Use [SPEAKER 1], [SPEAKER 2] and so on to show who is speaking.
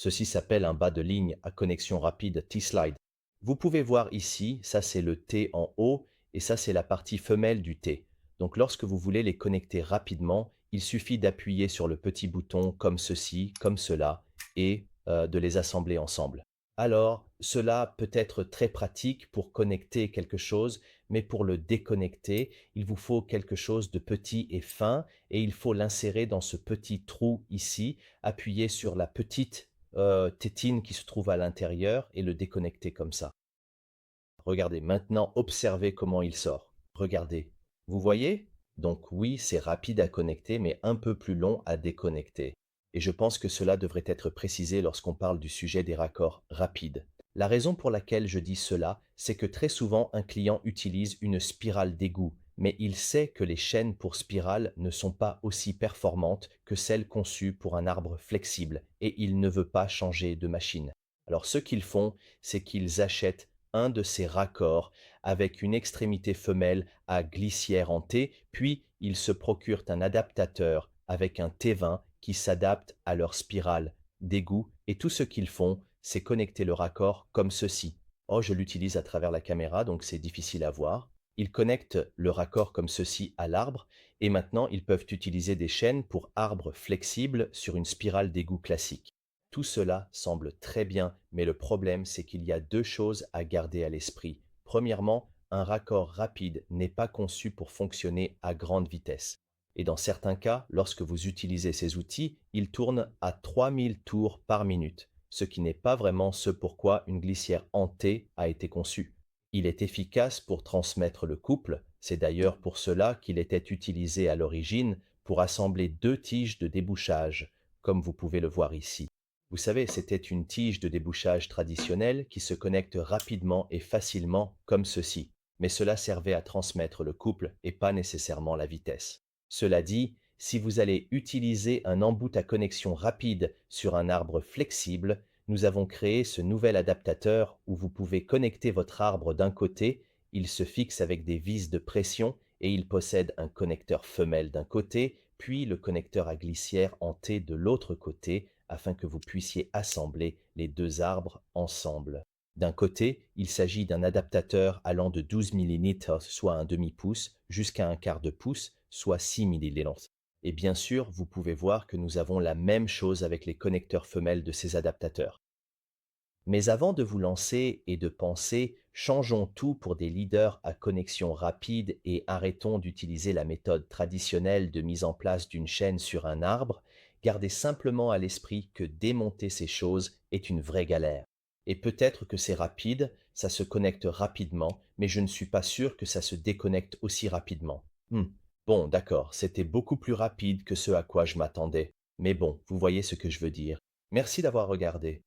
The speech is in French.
[SPEAKER 1] Ceci s'appelle un bas de ligne à connexion rapide T-slide. Vous pouvez voir ici, ça c'est le T en haut et ça c'est la partie femelle du T. Donc lorsque vous voulez les connecter rapidement, il suffit d'appuyer sur le petit bouton comme ceci, comme cela et de les assembler ensemble. Alors, cela peut être très pratique pour connecter quelque chose, mais pour le déconnecter, il vous faut quelque chose de petit et fin et il faut l'insérer dans ce petit trou ici, appuyer sur la petite tétine qui se trouve à l'intérieur et le déconnecter comme ça. Regardez, maintenant observez comment il sort. Regardez. Vous voyez? Donc oui, c'est rapide à connecter, mais un peu plus long à déconnecter. Et je pense que cela devrait être précisé lorsqu'on parle du sujet des raccords rapides. La raison pour laquelle je dis cela, c'est que très souvent un client utilise une spirale d'égout, mais il sait que les chaînes pour spirale ne sont pas aussi performantes que celles conçues pour un arbre flexible, et il ne veut pas changer de machine. Alors ce qu'ils font, c'est qu'ils achètent un de ces raccords avec une extrémité femelle à glissière en T, puis ils se procurent un adaptateur avec un T20 qui s'adapte à leur spirale d'égout et tout ce qu'ils font, c'est connecter le raccord comme ceci. Oh, je l'utilise à travers la caméra, donc c'est difficile à voir. Ils connectent le raccord comme ceci à l'arbre et maintenant ils peuvent utiliser des chaînes pour arbre flexible sur une spirale d'égout classique. Tout cela semble très bien, mais le problème, c'est qu'il y a deux choses à garder à l'esprit. Premièrement, un raccord rapide n'est pas conçu pour fonctionner à grande vitesse. Et dans certains cas, lorsque vous utilisez ces outils, il tourne à 3000 tours par minute, ce qui n'est pas vraiment ce pourquoi une glissière en T a été conçue. Il est efficace pour transmettre le couple, c'est d'ailleurs pour cela qu'il était utilisé à l'origine pour assembler deux tiges de débouchage, comme vous pouvez le voir ici. Vous savez, c'était une tige de débouchage traditionnelle qui se connecte rapidement et facilement comme ceci, mais cela servait à transmettre le couple et pas nécessairement la vitesse. Cela dit, si vous allez utiliser un embout à connexion rapide sur un arbre flexible, nous avons créé ce nouvel adaptateur où vous pouvez connecter votre arbre d'un côté, il se fixe avec des vis de pression et il possède un connecteur femelle d'un côté, puis le connecteur à glissière en T de l'autre côté afin que vous puissiez assembler les deux arbres ensemble. D'un côté, il s'agit d'un adaptateur allant de 12 mm, soit un demi-pouce, jusqu'à un quart de pouce, soit 6 mm. Et bien sûr, vous pouvez voir que nous avons la même chose avec les connecteurs femelles de ces adaptateurs. Mais avant de vous lancer et de penser, changeons tout pour des leaders à connexion rapide et arrêtons d'utiliser la méthode traditionnelle de mise en place d'une chaîne sur un arbre, gardez simplement à l'esprit que démonter ces choses est une vraie galère. Et peut-être que c'est rapide, ça se connecte rapidement, mais je ne suis pas sûr que ça se déconnecte aussi rapidement. Bon, d'accord, c'était beaucoup plus rapide que ce à quoi je m'attendais. Mais bon, vous voyez ce que je veux dire. Merci d'avoir regardé.